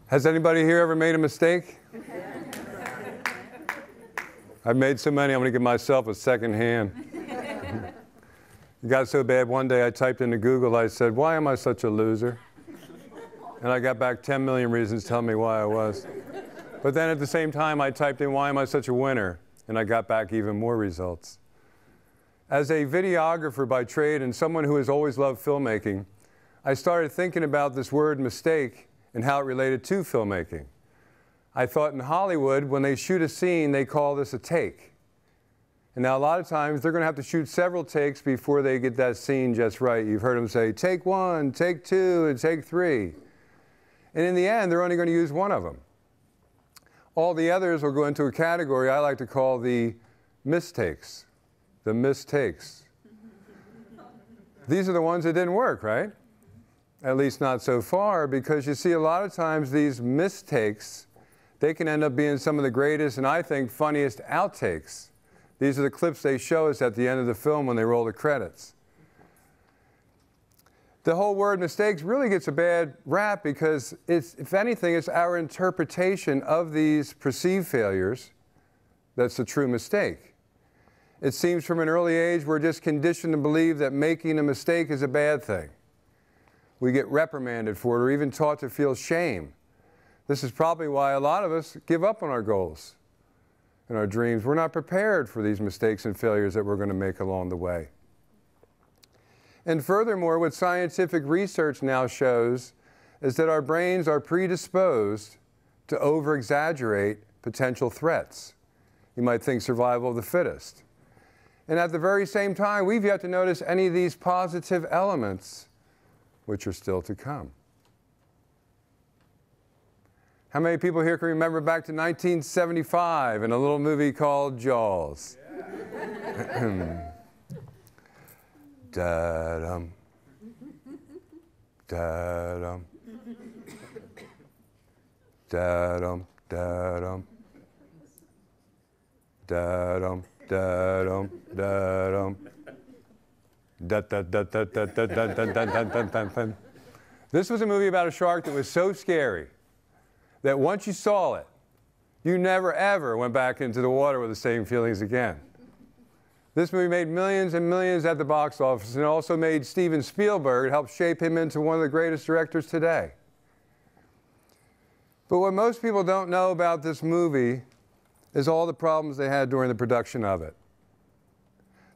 Has anybody here ever made a mistake? I've made so many, I'm going to give myself a second hand. It got so bad, one day I typed into Google, I said, "Why am I such a loser?" And I got back 10 million reasons telling me why I was. But then at the same time, I typed in, "Why am I such a winner?" And I got back even more results. As a videographer by trade and someone who has always loved filmmaking, I started thinking about this word mistake and how it related to filmmaking. I thought in Hollywood, when they shoot a scene, they call this a take. And now a lot of times, they're going to have to shoot several takes before they get that scene just right. You've heard them say, take 1, take 2, and take 3. And in the end, they're only going to use one of them. All the others will go into a category I like to call the mistakes. The mistakes. These are the ones that didn't work, right? At least not so far, because you see a lot of times these mistakes, they can end up being some of the greatest and I think funniest outtakes. These are the clips they show us at the end of the film when they roll the credits. The whole word mistakes really gets a bad rap because it's, if anything, it's our interpretation of these perceived failures that's the true mistake. It seems from an early age we're just conditioned to believe that making a mistake is a bad thing. We get reprimanded for it or even taught to feel shame. This is probably why a lot of us give up on our goals and our dreams. We're not prepared for these mistakes and failures that we're going to make along the way. And furthermore, what scientific research now shows is that our brains are predisposed to over-exaggerate potential threats. You might think survival of the fittest. And at the very same time, we've yet to notice any of these positive elements which are still to come. How many people here can remember back to 1975 in a little movie called Jaws? Da-dum, da-dum, da-dum, da-dum, da-dum, da-dum, da-dum. This was a movie about a shark that was so scary that once you saw it, you never ever went back into the water with the same feelings again. This movie made millions and millions at the box office and also made Steven Spielberg, helped shape him into one of the greatest directors today. But what most people don't know about this movie is all the problems they had during the production of it.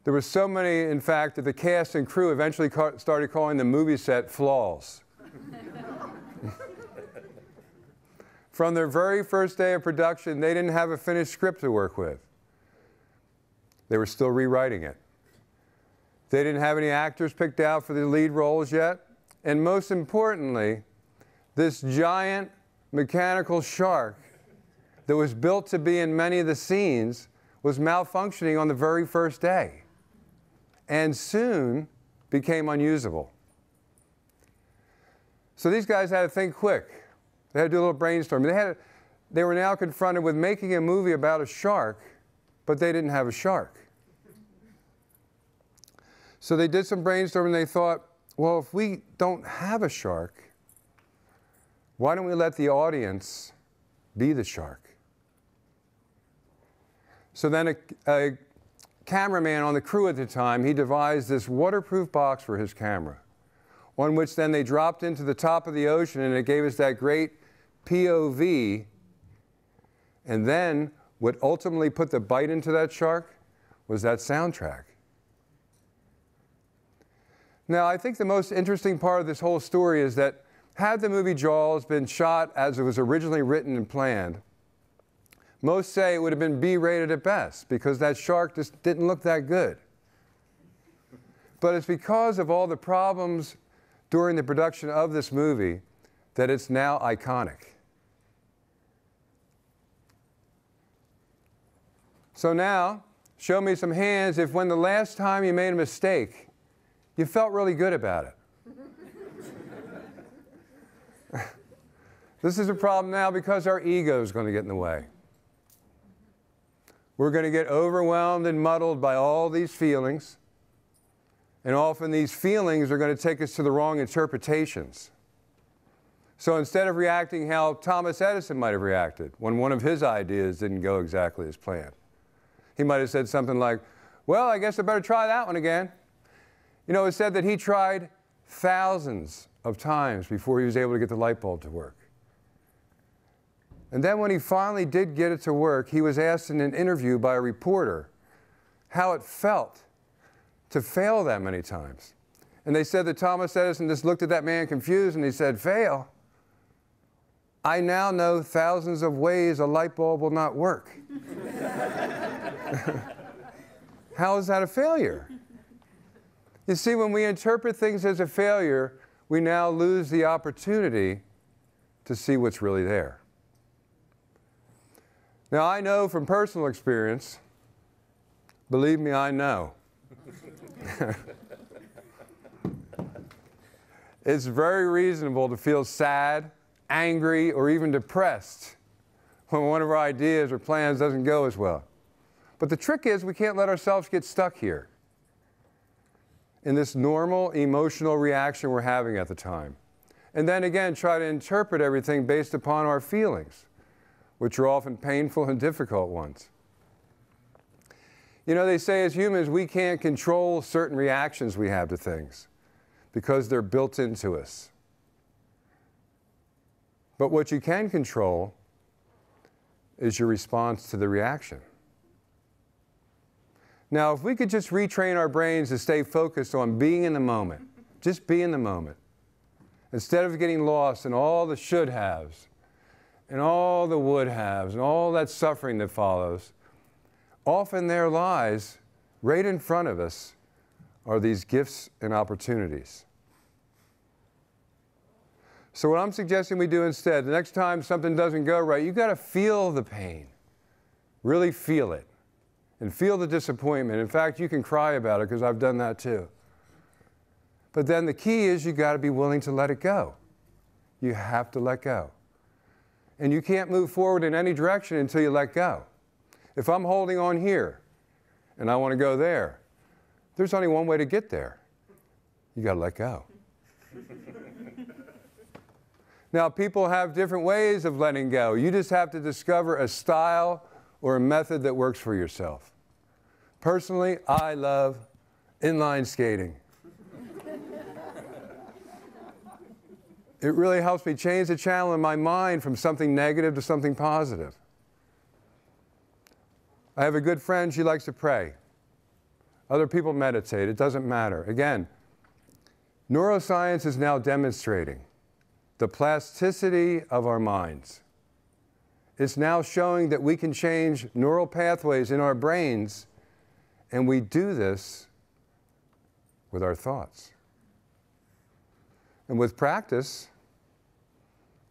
There were so many, in fact, that the cast and crew eventually started calling the movie set flaws. From their very first day of production, they didn't have a finished script to work with. They were still rewriting it. They didn't have any actors picked out for the lead roles yet. And most importantly, this giant mechanical shark that was built to be in many of the scenes was malfunctioning on the very first day and soon became unusable. So these guys had to think quick. They had to do a little brainstorming. They were now confronted with making a movie about a shark, but they didn't have a shark. So they did some brainstorming. They thought, well, if we don't have a shark, why don't we let the audience be the shark? So then a cameraman on the crew at the time, he devised this waterproof box for his camera, on which then they dropped into the top of the ocean, and it gave us that great POV. And then what ultimately put the bite into that shark was that soundtrack. Now, I think the most interesting part of this whole story is that had the movie Jaws been shot as it was originally written and planned, most say it would have been B-rated at best because that shark just didn't look that good. But it's because of all the problems during the production of this movie that it's now iconic. So now, show me some hands if when the last time you made a mistake, you felt really good about it. This is a problem now because our ego is going to get in the way. We're going to get overwhelmed and muddled by all these feelings. And often these feelings are going to take us to the wrong interpretations. So instead of reacting how Thomas Edison might have reacted when one of his ideas didn't go exactly as planned, he might have said something like, well, I guess I better try that one again. You know, it's said that he tried thousands of times before he was able to get the light bulb to work. And then when he finally did get it to work, he was asked in an interview by a reporter how it felt to fail that many times. And they said that Thomas Edison just looked at that man confused and he said, fail? I now know thousands of ways a light bulb will not work. How is that a failure? You see, when we interpret things as a failure, we now lose the opportunity to see what's really there. Now, I know from personal experience, believe me, I know. It's very reasonable to feel sad, angry, or even depressed when one of our ideas or plans doesn't go as well. But the trick is we can't let ourselves get stuck here in this normal emotional reaction we're having at the time. And then again, try to interpret everything based upon our feelings, which are often painful and difficult ones. You know, they say as humans, we can't control certain reactions we have to things because they're built into us. But what you can control is your response to the reaction. Now, if we could just retrain our brains to stay focused on being in the moment, just be in the moment, instead of getting lost in all the should-haves and all the would-haves and all that suffering that follows, often there lies, right in front of us, are these gifts and opportunities. So what I'm suggesting we do instead, the next time something doesn't go right, you've got to feel the pain. Really feel it. And feel the disappointment. In fact, you can cry about it because I've done that too. But then the key is you've got to be willing to let it go. You have to let go. And you can't move forward in any direction until you let go. If I'm holding on here and I want to go there, there's only one way to get there. You got to let go. Now, people have different ways of letting go. You just have to discover a style or a method that works for yourself. Personally, I love inline skating. It really helps me change the channel in my mind from something negative to something positive. I have a good friend, she likes to pray. Other people meditate, it doesn't matter. Again, neuroscience is now demonstrating the plasticity of our minds. It's now showing that we can change neural pathways in our brains, and we do this with our thoughts. And with practice,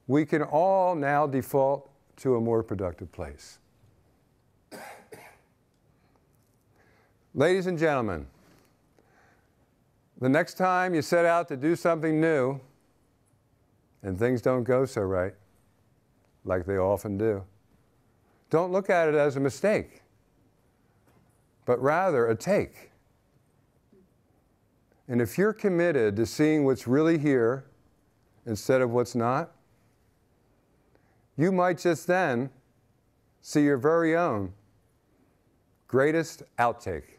we can all now default to a more productive place. Ladies and gentlemen, the next time you set out to do something new and things don't go so right, like they often do, don't look at it as a mistake, but rather a take. And if you're committed to seeing what's really here instead of what's not, you might just then see your very own greatest outtake.